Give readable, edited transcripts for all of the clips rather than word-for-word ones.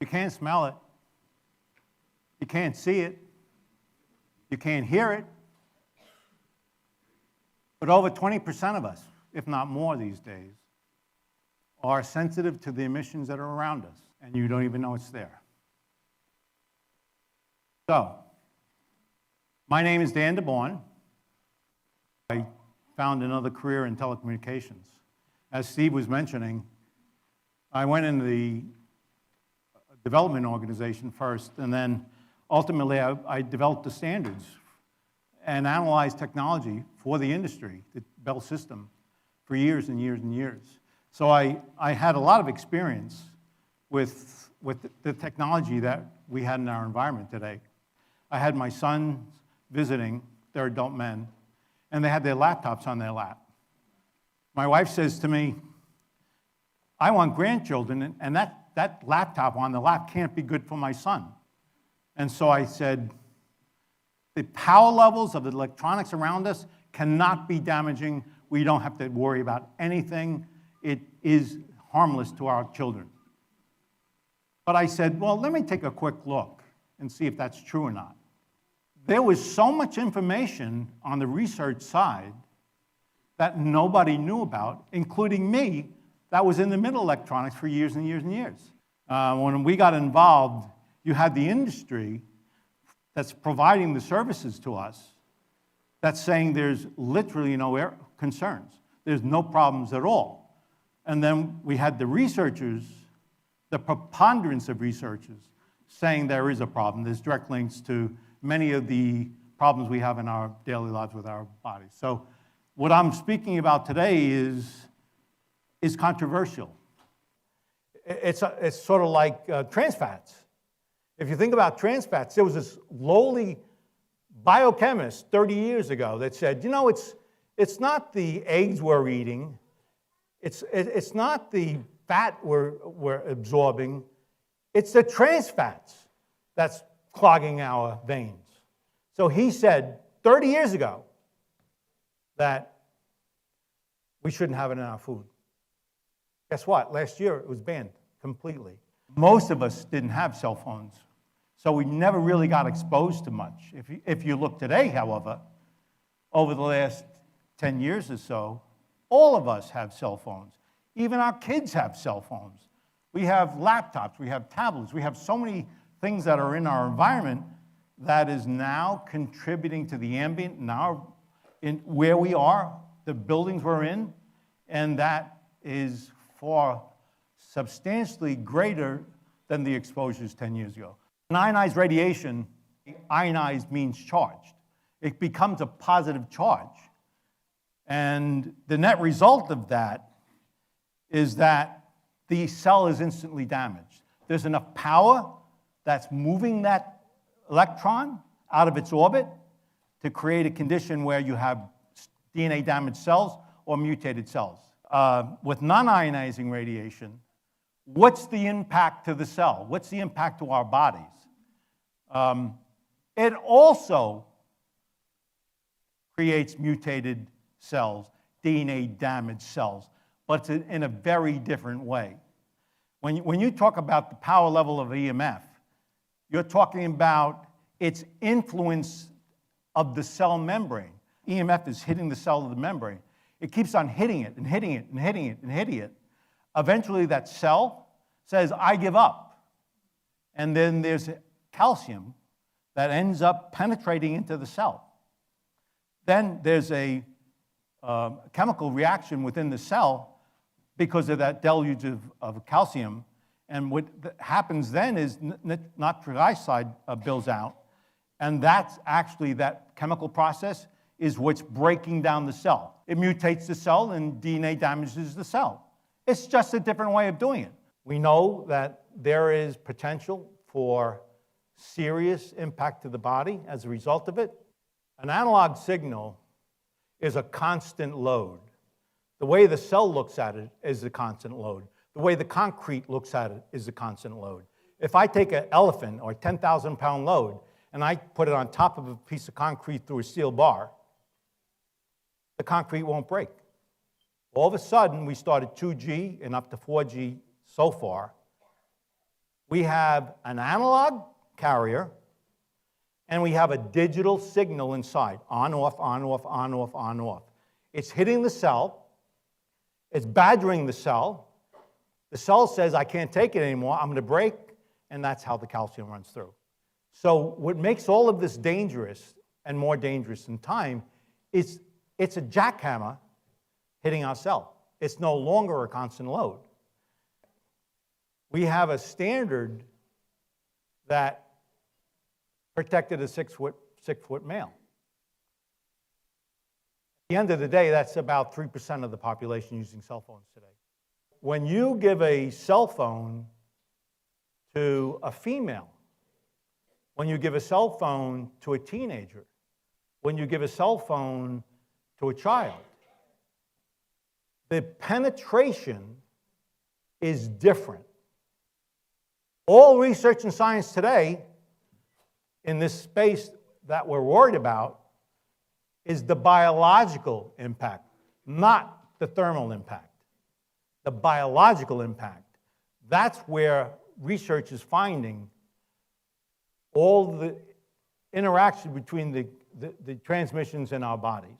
You can't smell it. You can't see it. You can't hear it. But over 20% of us, if not more these days, are sensitive to the emissions that are around us, and you don't even know it's there. So, my name is Dan DeBaun. I found another career in telecommunications. As Steve was mentioning, I went in the development organization first, and then ultimately I developed the standards and analyzed technology for the industry, the Bell system, for years and years and years. So I had a lot of experience with the technology that we had in our environment today. I had my sons visiting, they're adult men, and they had their laptops on their lap. My wife says to me, I want grandchildren, and that laptop on the lap can't be good for my son. And so I said, the power levels of the electronics around us cannot be damaging. We don't have to worry about anything. It is harmless to our children. But I said, well, let me take a quick look and see if that's true or not. There was so much information on the research side that nobody knew about, including me, that was in the middle electronics for years and years and years. When we got involved, you had the industry that's providing the services to us that's saying there's literally no concerns. There's no problems at all. And then we had the researchers, the preponderance of researchers, saying there is a problem. There's direct links to many of the problems we have in our daily lives with our bodies. So what I'm speaking about today is controversial. It's sort of like trans fats. If you think about trans fats, there was this lowly biochemist 30 years ago that said, you know, it's not the eggs we're eating, it's not the fat we're absorbing, it's the trans fats that's clogging our veins. So he said 30 years ago that we shouldn't have it in our food. Guess what? Last year it was banned completely. Most of us didn't have cell phones, so we never really got exposed to much. If you look today, however, over the last 10 years or so, all of us have cell phones. Even our kids have cell phones. We have laptops, we have tablets, we have so many things that are in our environment that is now contributing to the ambient, now in where we are, the buildings we're in, and that is far substantially greater than the exposures 10 years ago. In ionized radiation, ionized means charged. It becomes a positive charge. And the net result of that is that the cell is instantly damaged. There's enough power that's moving that electron out of its orbit to create a condition where you have DNA damaged cells or mutated cells. With non-ionizing radiation, what's the impact to the cell? What's the impact to our bodies? It also creates mutated cells, DNA damaged cells, but it's in a very different way. When you talk about the power level of EMF, you're talking about its influence of the cell membrane. EMF is hitting the cell of the membrane. It keeps on hitting it and hitting it and hitting it and hitting it. Eventually that cell says, I give up. And then there's calcium that ends up penetrating into the cell. Then there's a chemical reaction within the cell because of that deluge of calcium. And what happens then is nitric oxide builds out. And that's actually, that chemical process is what's breaking down the cell. It mutates the cell and DNA damages the cell. It's just a different way of doing it. We know that there is potential for serious impact to the body as a result of it. An analog signal is a constant load. The way the cell looks at it is a constant load. The way the concrete looks at it is a constant load. If I take an elephant or a 10,000-pound load and I put it on top of a piece of concrete through a steel bar, the concrete won't break. All of a sudden, we started 2G and up to 4G so far. We have an analog carrier, and we have a digital signal inside, on, off, on, off, on, off, on, off. It's hitting the cell. It's badgering the cell. The cell says, I can't take it anymore. I'm going to break, and that's how the calcium runs through. So what makes all of this dangerous, and more dangerous in time, is it's a jackhammer hitting our cell. It's no longer a constant load. We have a standard that protected a six-foot male. At the end of the day, that's about 3% of the population using cell phones today. When you give a cell phone to a female, when you give a cell phone to a teenager, when you give a cell phone to a child, the penetration is different. All research and science today in this space that we're worried about is the biological impact, not the thermal impact. The biological impact. That's where research is finding all the interaction between the transmissions in our bodies.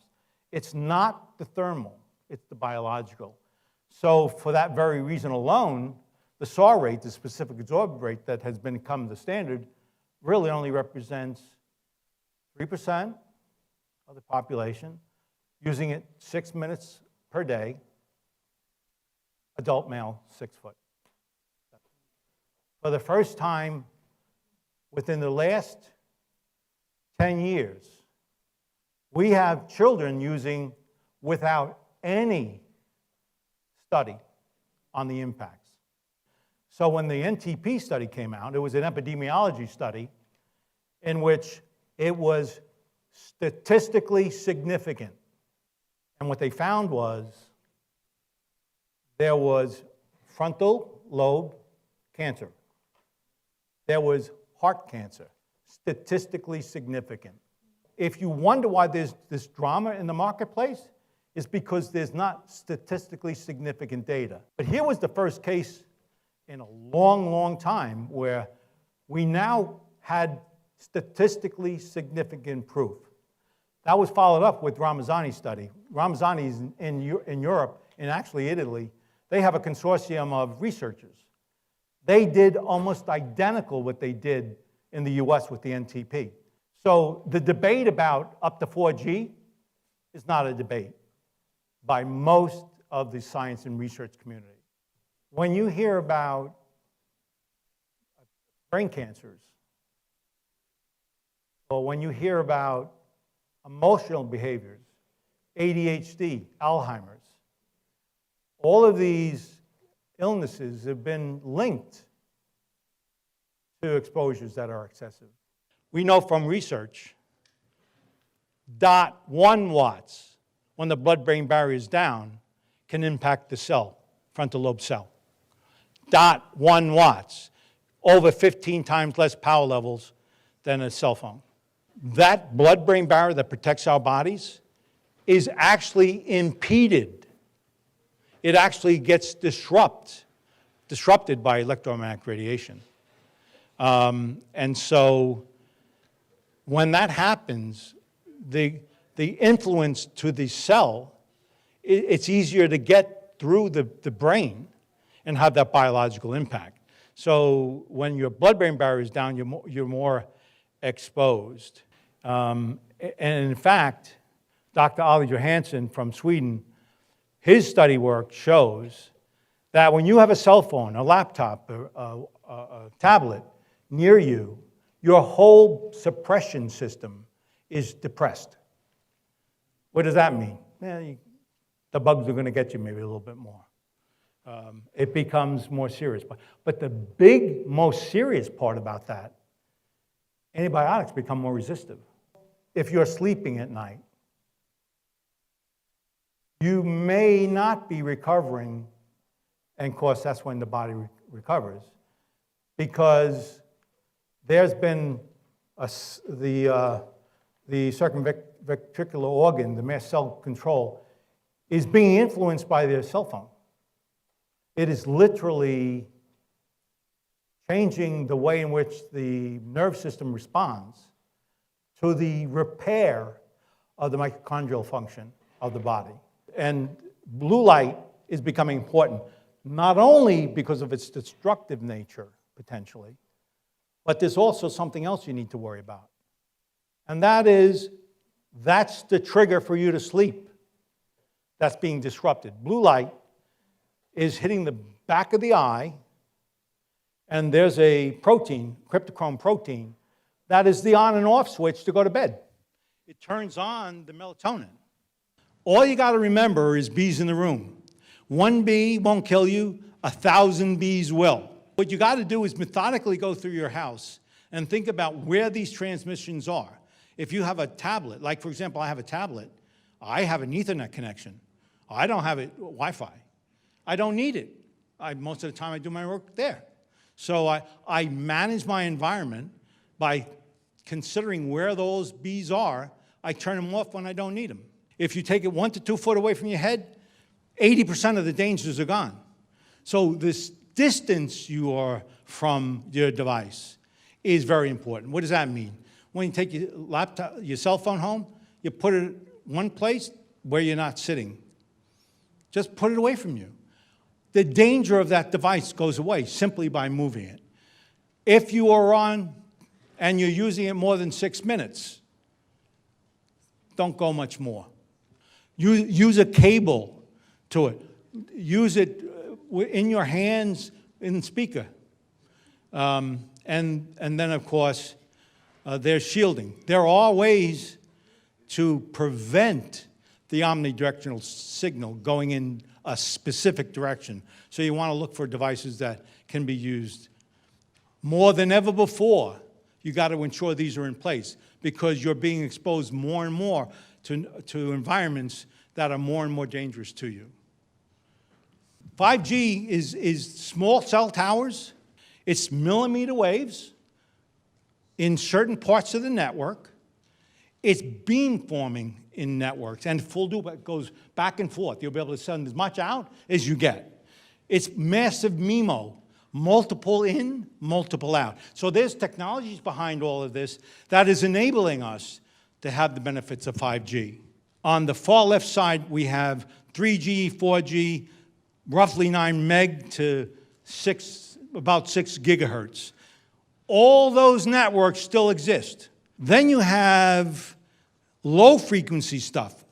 It's not the thermal, it's the biological. So for that very reason alone, the SAW rate, the specific absorption rate that has become the standard, really only represents 3% of the population, using it 6 minutes per day, adult male, 6 foot. For the first time within the last 10 years, we have children using without any study on the impacts. So when the NTP study came out, it was an epidemiology study in which it was statistically significant. And what they found was there was frontal lobe cancer. There was heart cancer, statistically significant. If you wonder why there's this drama in the marketplace, it's because there's not statistically significant data. But here was the first case in a long, long time where we now had statistically significant proof. That was followed up with Ramazzani's study. Ramazzani's in Europe, and actually Italy, they have a consortium of researchers. They did almost identical what they did in the US with the NTP. So the debate about up to 4G is not a debate by most of the science and research community. When you hear about brain cancers, or when you hear about emotional behaviors, ADHD, Alzheimer's, all of these illnesses have been linked to exposures that are excessive. We know from research, 0.1 watts, when the blood-brain barrier is down, can impact the cell, frontal lobe cell. 0.1 watts, over 15 times less power levels than a cell phone. That blood-brain barrier that protects our bodies is actually impeded. It actually gets disrupted by electromagnetic radiation. And so when that happens, the influence to the cell, it's easier to get through the brain and have that biological impact. So when your blood-brain barrier is down, you're more exposed. And in fact, Dr. Ali Johansson from Sweden, his study work shows that when you have a cell phone, a laptop, a tablet near you, your whole suppression system is depressed. What does that mean? The bugs are going to get you maybe a little bit more. It becomes more serious. But the big, most serious part about that, antibiotics become more resistant. If you're sleeping at night, you may not be recovering, and of course that's when the body recovers, because there's been the circumventricular organ, the mast cell control, is being influenced by their cell phone. It is literally changing the way in which the nerve system responds to the repair of the mitochondrial function of the body. And blue light is becoming important, not only because of its destructive nature, potentially, but there's also something else you need to worry about. And that's the trigger for you to sleep that's being disrupted. Blue light is hitting the back of the eye, and there's a protein, cryptochrome protein, that is the on and off switch to go to bed. It turns on the melatonin. All you got to remember is bees in the room. One bee won't kill you, 1,000 bees will. What you got to do is methodically go through your house and think about where these transmissions are. If you have a tablet, like for example, I have a tablet, I have an Ethernet connection. I don't have Wi-Fi. I don't need it. Most of the time I do my work there. So I manage my environment by considering where those bees are. I turn them off when I don't need them. If you take it 1 to 2 foot away from your head, 80% of the dangers are gone. So this distance you are from your device is very important. What does that mean? When you take your laptop, your cell phone home, you put it one place where you're not sitting. Just put it away from you. The danger of that device goes away simply by moving it. If you are on and you're using it more than 6 minutes, don't go much more. Use a cable to it. Use it in your hands in the speaker. And then, of course, there's shielding. There are ways to prevent the omnidirectional signal going in a specific direction. So you want to look for devices that can be used more than ever before. You got to ensure these are in place because you're being exposed more and more to environments that are more and more dangerous to you. 5G is small cell towers. It's millimeter waves in certain parts of the network. It's beamforming in networks, and full dupe goes back and forth. You'll be able to send as much out as you get. It's massive MIMO, multiple in, multiple out. So there's technologies behind all of this that is enabling us to have the benefits of 5G. On the far left side, we have 3G, 4G, roughly 9 meg to about 6 gigahertz. All those networks still exist. Then you have low-frequency stuff.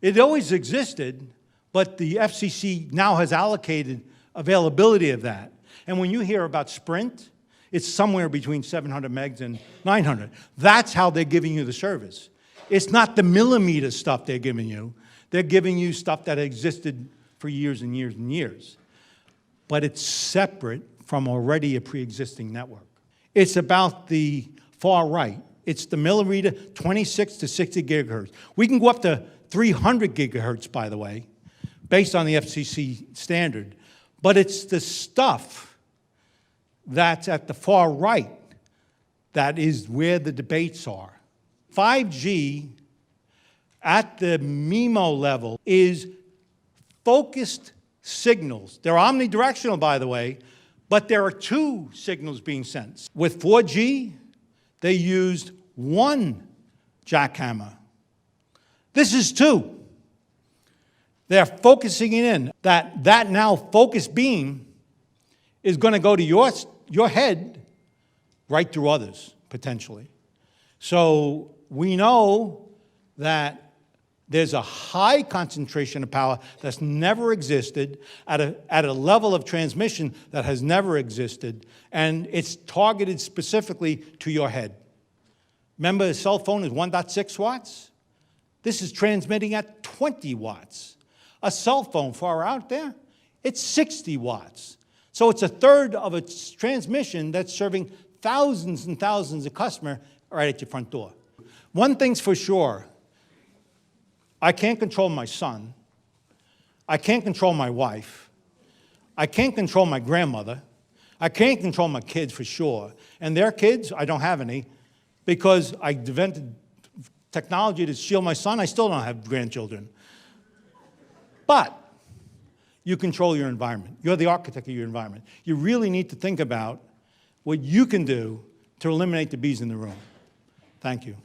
It always existed, but the FCC now has allocated availability of that. And when you hear about Sprint, it's somewhere between 700 megs and 900. That's how they're giving you the service. It's not the millimeter stuff they're giving you. They're giving you stuff that existed for years and years and years. But it's separate from already a pre-existing network. It's about the far right. It's the millimeter, 26 to 60 gigahertz. We can go up to 300 gigahertz, by the way, based on the FCC standard. But it's the stuff that's at the far right that is where the debates are. 5G at the MIMO level is focused signals. They're omnidirectional, by the way, but there are 2 signals being sent. With 4G, they used 1 jackhammer. This is 2. They're focusing it in. That now focused beam is going to go to your head right through others, potentially. So we know that there's a high concentration of power that's never existed at a level of transmission that has never existed, and it's targeted specifically to your head. Remember, a cell phone is 1.6 watts? This is transmitting at 20 watts. A cell phone far out there, it's 60 watts. So it's a third of its transmission that's serving thousands and thousands of customers right at your front door. One thing's for sure, I can't control my son. I can't control my wife. I can't control my grandmother. I can't control my kids for sure. And their kids, I don't have any, because I invented technology to shield my son. I still don't have grandchildren. But you control your environment. You're the architect of your environment. You really need to think about what you can do to eliminate the bees in the room. Thank you.